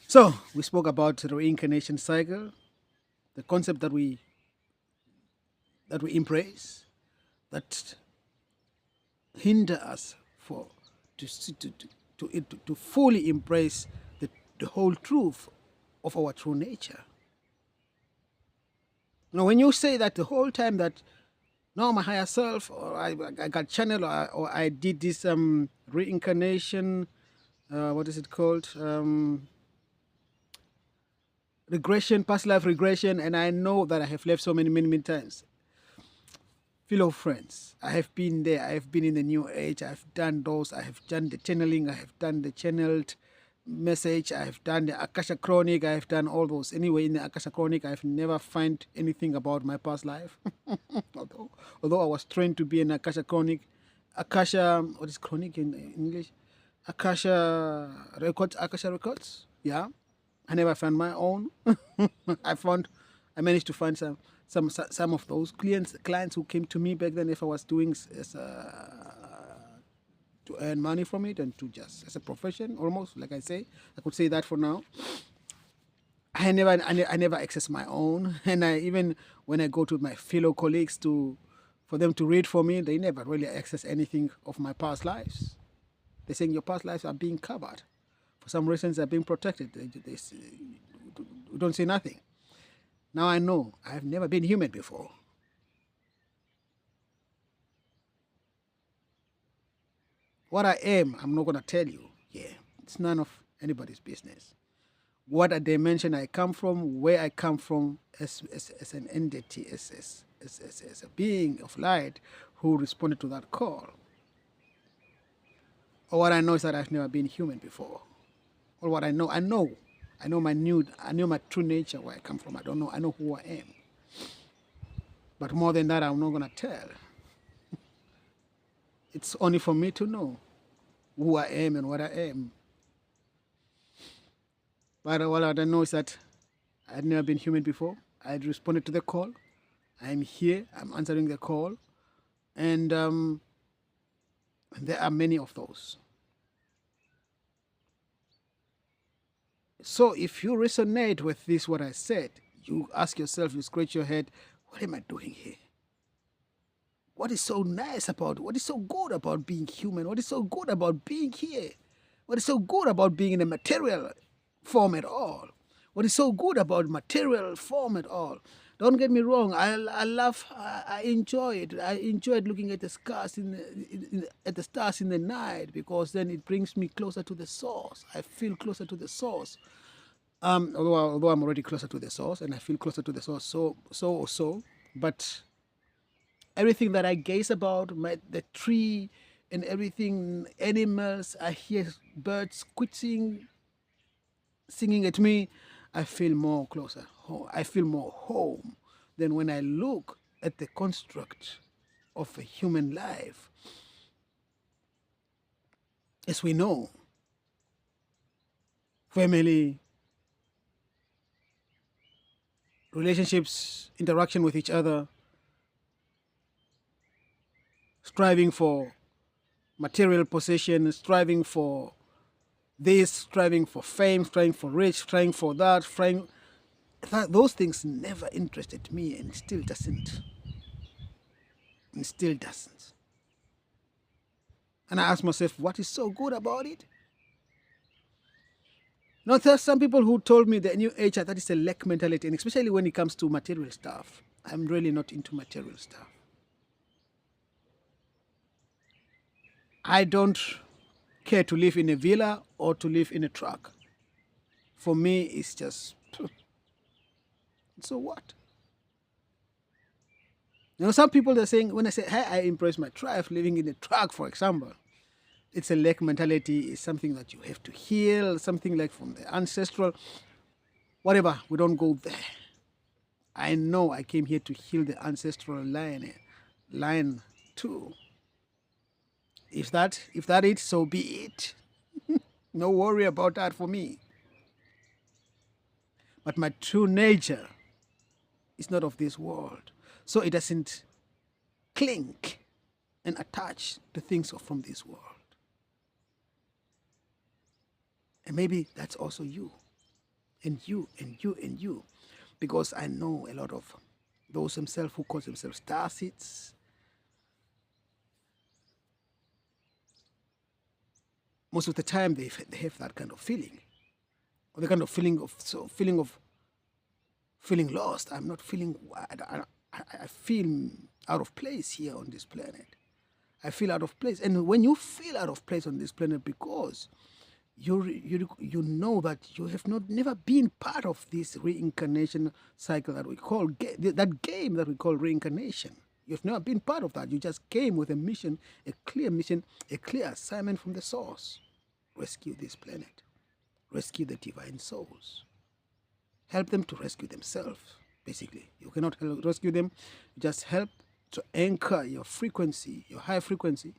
So we spoke about the reincarnation cycle, the concept that we embrace, that hinder us for to fully embrace the whole truth of our true nature. When you say that the whole time that no, my higher self, or I got channel, or I did this reincarnation, what is it called? Regression, past life regression, and I know that I have left so many times. Fellow friends, I have been there. I have been in the new age. I have done those. I have done the channeling. I have done the channeled message. I have done the Akasha Chronic. I have done all those. Anyway, in the Akasha Chronic, I have never find anything about my past life. although I was trained to be an Akasha Chronic, Akasha, what is Chronic in English? Akasha Records. Yeah, I never found my own. I managed to find some of those clients who came to me back then. If I was doing to earn money from it and to just as a profession, almost like I could say that for now. I never access my own, and I even when I go to my fellow colleagues for them to read for me, they never really access anything of my past lives. They're saying your past lives are being covered. For some reasons, they're being protected. They don't say nothing. Now I know I've never been human before. What I am, I'm not going to tell you. Yeah, it's none of anybody's business. What a dimension I come from, where I come from as an entity, as a being of light who responded to that call. Or what I know is that I've never been human before. Or what I know I know my true nature, where I come from. I know who I am. But more than that, I'm not going to tell. It's only for me to know who I am and what I am. But all I know is that I'd never been human before. I had responded to the call. I'm here. I'm answering the call. And there are many of those. So if you resonate with this, what I said, you ask yourself, you scratch your head, what am I doing here? What is so nice about, what is so good about being human? What is so good about being here? What is so good about being in a material form at all? What is so good about material form at all? Don't get me wrong. I enjoy it. I enjoyed looking at the stars at the stars in the night, because then it brings me closer to the source. I feel closer to the source. Although I'm already closer to the source, and I feel closer to the source, but everything that I gaze about, the tree and everything, animals, I hear birds quitting, singing at me, I feel more closer. I feel more home than when I look at the construct of a human life. As we know, family, relationships, interaction with each other, striving for material possession, striving for this, striving for fame, striving for rich, striving for that, those things never interested me, and still doesn't. And still doesn't. And I ask myself, what is so good about it? Now, there are some people who told me the new age that is a lack mentality, and especially when it comes to material stuff. I'm really not into material stuff. I don't care to live in a villa or to live in a truck. For me, it's just, so what? Some people are saying, when I say, hey, I embrace my tribe, living in a truck, for example, it's a lack mentality, it's something that you have to heal, something like from the ancestral, whatever, we don't go there. I know I came here to heal the ancestral line too. If that is, so be it. No worry about that for me. But my true nature is not of this world. So it doesn't cling and attach to things from this world. And maybe that's also you. and you and you and you, because I know a lot of those themselves who call themselves starseeds. Most of the time they have that kind of feeling, or the kind of feeling lost. I'm not feeling. I feel out of place here on this planet. I feel out of place, and when you feel out of place on this planet, because you know that you have never been part of this reincarnation cycle that we call that game that we call reincarnation. You've never been part of that. You just came with a mission, a clear assignment from the source. Rescue this planet. Rescue the divine souls. Help them to rescue themselves, basically. You cannot rescue them. Just help to anchor your frequency, your high frequency,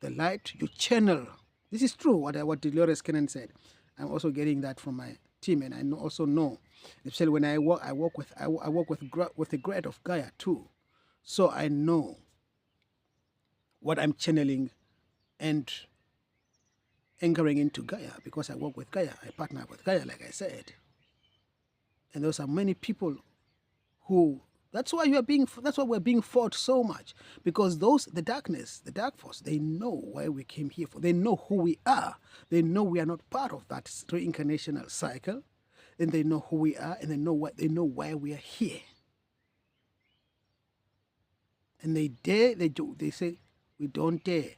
the light, you channel. This is true, what Dolores Cannon said. I'm also getting that from my team, and I also know, especially when I work with the grade of Gaia too. So I know what I'm channeling and anchoring into Gaia, because I work with Gaia. I partner with Gaia, like I said. And those are many people who, that's why we're being fought so much, because the darkness, the dark force, they know why we came here for. They know who we are. They know we are not part of that reincarnational cycle, and they know who we are, and they know why we are here. And they say, we don't dare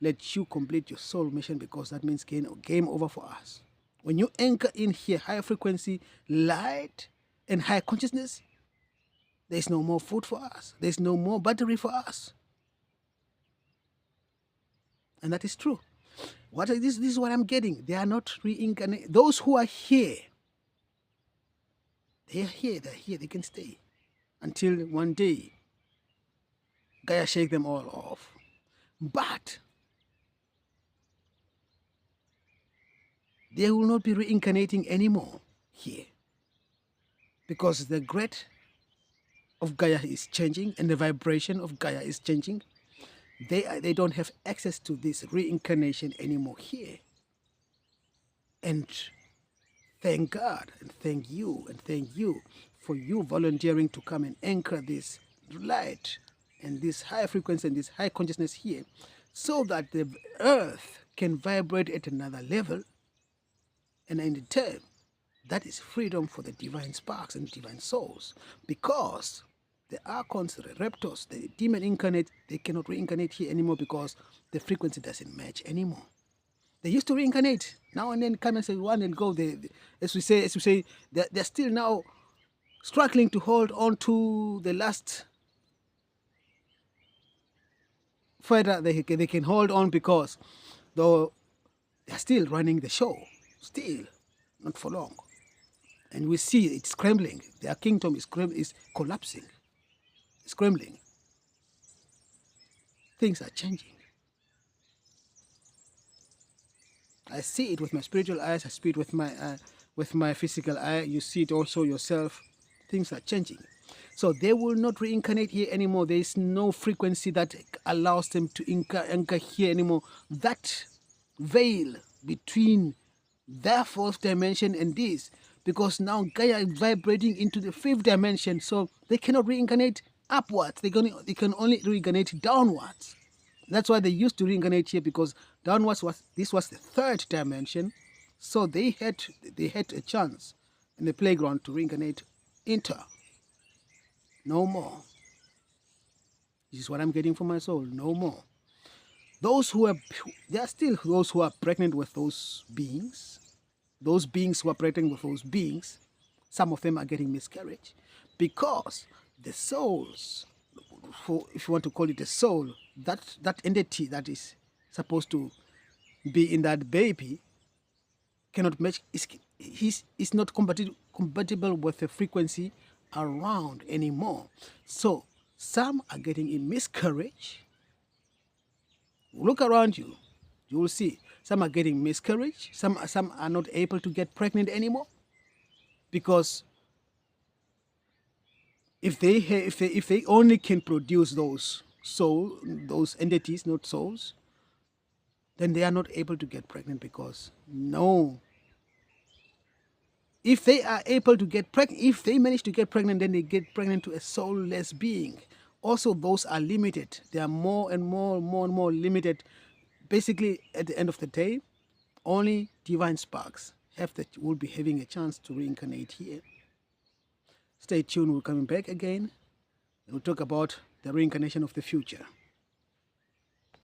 let you complete your soul mission, because that means game over for us. When you anchor in here, higher frequency, light, and higher consciousness, there's no more food for us. There's no more battery for us. And that is true. This is what I'm getting. They are not reincarnated. Those who are here, they are here. They're here. They can stay until one day Gaia shake them all off. But they will not be reincarnating anymore here, because the great of Gaia is changing, and the vibration of Gaia is changing. They don't have access to this reincarnation anymore here. And thank God, and thank you for you volunteering to come and anchor this light and this high frequency and this high consciousness here, so that the earth can vibrate at another level. And in turn, that is freedom for the divine sparks and divine souls, because the archons, the reptos, the demon incarnate, they cannot reincarnate here anymore, because the frequency doesn't match anymore. They used to reincarnate now and then, come and say one and go. As we say, they're still now struggling to hold on to the last fighter they can hold on, because though they're still running the show, still not for long. And we see it's scrambling. Their kingdom is collapsing. It's scrambling. Things are changing. I see it with my spiritual eyes. I see it with my physical eye. You see it also yourself. Things are changing. So they will not reincarnate here anymore. There is no frequency that allows them to anchor here anymore. That veil between their fourth dimension and this, because now Gaia is vibrating into the fifth dimension, so they cannot reincarnate upwards. They can only reincarnate downwards. That's why they used to reincarnate here, because downwards was the third dimension, so they had a chance in the playground to reincarnate into. No more. This is what I'm getting from my soul. No more. There are still those who are pregnant with those beings. Those beings who are pregnant with those beings, some of them are getting miscarriage, because the souls, if you want to call it a soul, that entity that is supposed to be in that baby cannot match. Is not compatible with the frequency around anymore. So some are getting a miscarriage. Look around you, you will see some are getting miscarriage. Some are not able to get pregnant anymore, because if they only can produce those entities, not souls, then they are not able to get pregnant, because no If they are able to get pregnant, if they manage to get pregnant, then they get pregnant to a soulless being. Also, those are limited. They are more and more limited. Basically, at the end of the day, only divine sparks will be having a chance to reincarnate here. Stay tuned. We're coming back again. We'll talk about the reincarnation of the future.